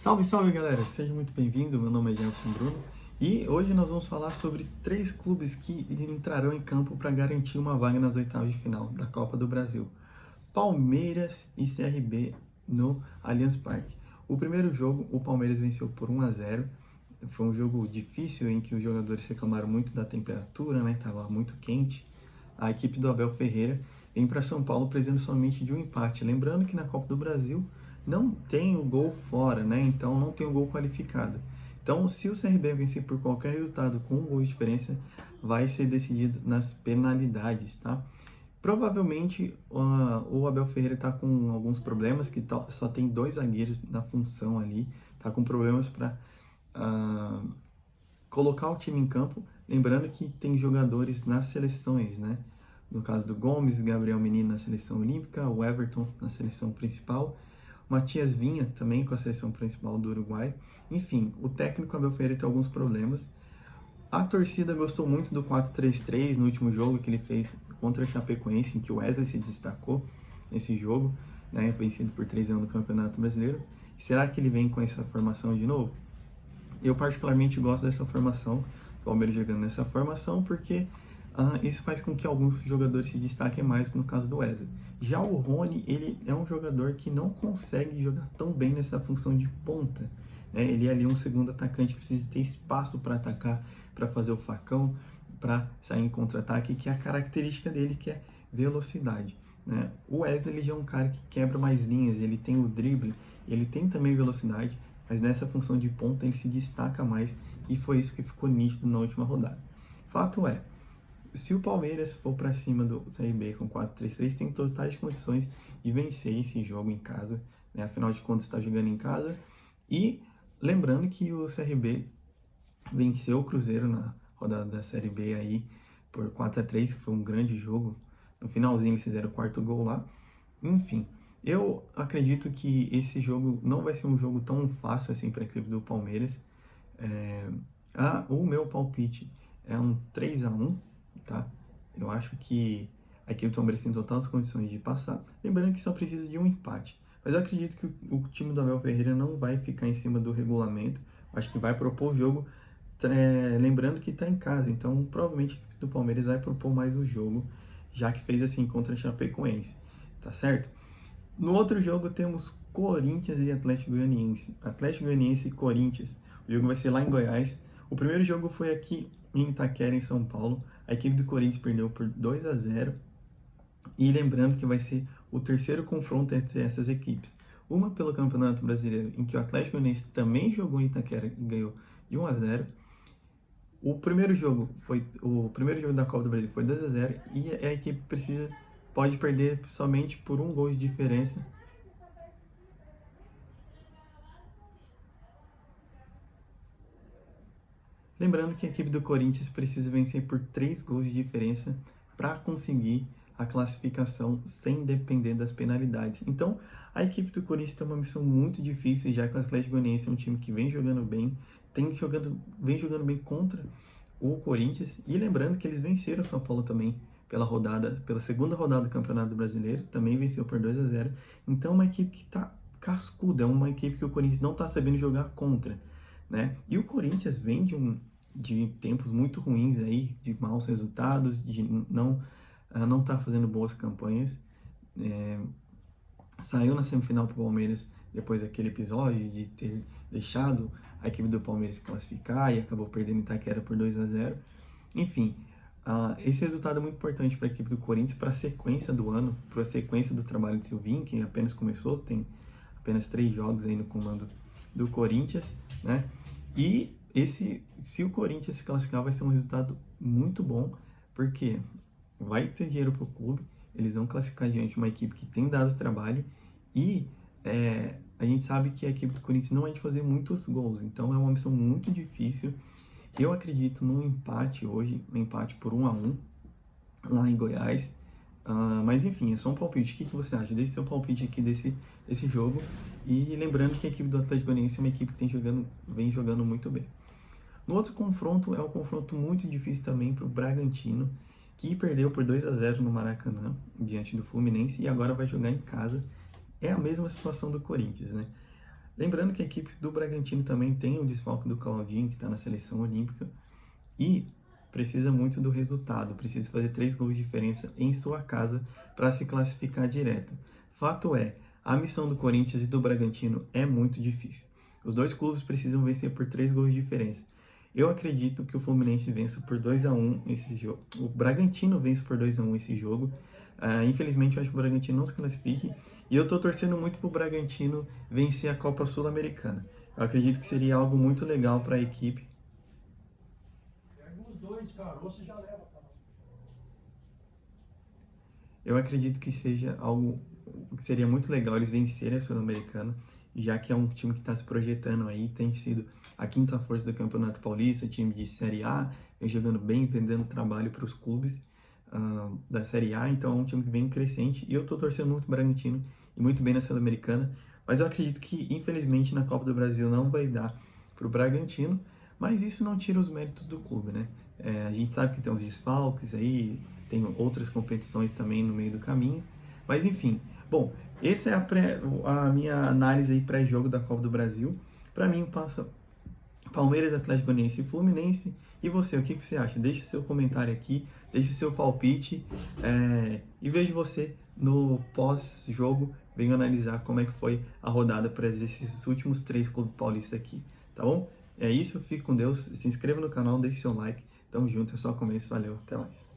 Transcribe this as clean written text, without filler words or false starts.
Salve, salve galera! Seja muito bem-vindo, meu nome é Jefferson Bruno e hoje nós vamos falar sobre três clubes que entrarão em campo para garantir uma vaga nas oitavas de final da Copa do Brasil. Palmeiras e CRB no Allianz Parque. O primeiro jogo, o Palmeiras venceu por 1-0. Foi um jogo difícil em que os jogadores reclamaram muito da temperatura, né? Tava muito quente. A equipe do Abel Ferreira vem para São Paulo precisando somente de um empate. Lembrando que na Copa do Brasil não tem o gol fora, né? Então não tem o gol qualificado. Então, se o CRB vencer por qualquer resultado com um gol de diferença, vai ser decidido nas penalidades, tá? Provavelmente o Abel Ferreira está com alguns problemas, que só tem dois zagueiros na função ali, tá com problemas para colocar o time em campo, lembrando que tem jogadores nas seleções, né? No caso do Gomes, Gabriel Menino na seleção olímpica, o Everton na seleção principal, Matias Vinha também com a seleção principal do Uruguai. Enfim, o técnico Abel Ferreira tem alguns problemas. A torcida gostou muito do 4-3-3 no último jogo que ele fez contra a Chapecoense, em que o Wesley se destacou nesse jogo, né, vencido por 3-1 no Campeonato Brasileiro. Será que ele vem com essa formação de novo? Eu particularmente gosto dessa formação, do Palmeiras jogando nessa formação, porque isso faz com que alguns jogadores se destaquem mais, no caso do Wesley. Já o Rony, ele é um jogador que não consegue jogar tão bem nessa função de ponta, né? Ele é ali um segundo atacante que precisa ter espaço para atacar, para fazer o facão, para sair em contra-ataque, que é a característica dele, que é velocidade, né? O Wesley ele já é um cara que quebra mais linhas, ele tem o drible, ele tem também velocidade, mas nessa função de ponta ele se destaca mais, e foi isso que ficou nítido na última rodada. Fato é, se o Palmeiras for para cima do CRB com 4-3-3, tem totais condições de vencer esse jogo em casa, né? Afinal de contas está jogando em casa. E lembrando que o CRB venceu o Cruzeiro na rodada da Série B aí por 4-3, que foi um grande jogo. No finalzinho eles fizeram o quarto gol lá. Enfim, eu acredito que esse jogo não vai ser um jogo tão fácil assim para a equipe do Palmeiras. O meu palpite é um 3-1, tá? Eu acho que a equipe do Palmeiras tem totais condições de passar. Lembrando que só precisa de um empate. Mas eu acredito que o time do Abel Ferreira não vai ficar em cima do regulamento. Acho que vai propor o jogo, lembrando que está em casa. Então, provavelmente a equipe do Palmeiras vai propor mais o jogo, já que fez assim contra a Chapecoense, tá certo? No outro jogo temos Corinthians e Atlético Goianiense. Atlético Goianiense e Corinthians. O jogo vai ser lá em Goiás. O primeiro jogo foi aqui em Itaquera, em São Paulo. A equipe do Corinthians perdeu por 2-0. E lembrando que vai ser o terceiro confronto entre essas equipes. Uma pelo Campeonato Brasileiro, em que o Atlético Goianiense também jogou em Itaquera e ganhou de 1-0. O primeiro jogo da Copa do Brasil foi 2-0 e a equipe pode perder somente por um gol de diferença. Lembrando que a equipe do Corinthians precisa vencer por 3 gols de diferença para conseguir a classificação sem depender das penalidades. Então, a equipe do Corinthians tem uma missão muito difícil, já que o Atlético Goianiense é um time que vem jogando bem, vem jogando bem contra o Corinthians. E lembrando que eles venceram o São Paulo também pela segunda rodada do Campeonato Brasileiro, também venceu por 2-0. Então, é uma equipe que está cascuda, é uma equipe que o Corinthians não está sabendo jogar contra, né? E o Corinthians vem de tempos muito ruins aí, de maus resultados, de não tá fazendo boas campanhas. Saiu na semifinal para o Palmeiras depois daquele episódio de ter deixado a equipe do Palmeiras se classificar e acabou perdendo Itaquera por 2-0. Enfim, esse resultado é muito importante para a equipe do Corinthians, para a sequência do ano, para a sequência do trabalho de Silvinho, que apenas começou, tem apenas 3 jogos aí no comando do Corinthians, né? E se o Corinthians se classificar, vai ser um resultado muito bom, porque vai ter dinheiro para o clube, eles vão classificar diante de uma equipe que tem dado trabalho e a gente sabe que a equipe do Corinthians não é de fazer muitos gols, então é uma missão muito difícil. Eu acredito num empate hoje, um empate por 1-1 lá em Goiás. Mas enfim, é só um palpite. O que você acha? Deixe seu palpite aqui desse jogo. E lembrando que a equipe do Atlético Goianiense é uma equipe que vem jogando muito bem. No outro confronto, é um confronto muito difícil também para o Bragantino, que perdeu por 2-0 no Maracanã, diante do Fluminense, e agora vai jogar em casa. É a mesma situação do Corinthians, né? Lembrando que a equipe do Bragantino também tem o desfalque do Claudinho, que está na seleção olímpica, e precisa muito do resultado, precisa fazer 3 gols de diferença em sua casa para se classificar direto. Fato é, a missão do Corinthians e do Bragantino é muito difícil. Os dois clubes precisam vencer por 3 gols de diferença. Eu acredito que o Fluminense vença por 2-1 esse jogo. O Bragantino vence por 2-1 esse jogo. Infelizmente, eu acho que o Bragantino não se classifique. E eu estou torcendo muito para o Bragantino vencer a Copa Sul-Americana. Eu acredito que seria algo muito legal para a equipe. Eu acredito que seja algo que seria muito legal eles vencerem a Sul-Americana, já que é um time que está se projetando aí, tem sido a quinta força do Campeonato Paulista, time de Série A, vem jogando bem, vendendo trabalho para os clubes da Série A, então é um time que vem crescente, e eu estou torcendo muito o Bragantino e muito bem na Sul-Americana, mas eu acredito que, infelizmente, na Copa do Brasil não vai dar para o Bragantino, mas isso não tira os méritos do clube, né? A gente sabe que tem os desfalques aí, tem outras competições também no meio do caminho, mas enfim. Bom, essa é a minha análise aí pré-jogo da Copa do Brasil. Para mim passa Palmeiras, Atlético Goianiense e Fluminense. E você, o que você acha? Deixe seu comentário aqui, deixe seu palpite e vejo você no pós-jogo. Venho analisar como é que foi a rodada para esses últimos 3 clubes paulistas aqui, tá bom? É isso, fique com Deus, se inscreva no canal, deixe seu like. Tamo junto, é só começo, valeu, até mais.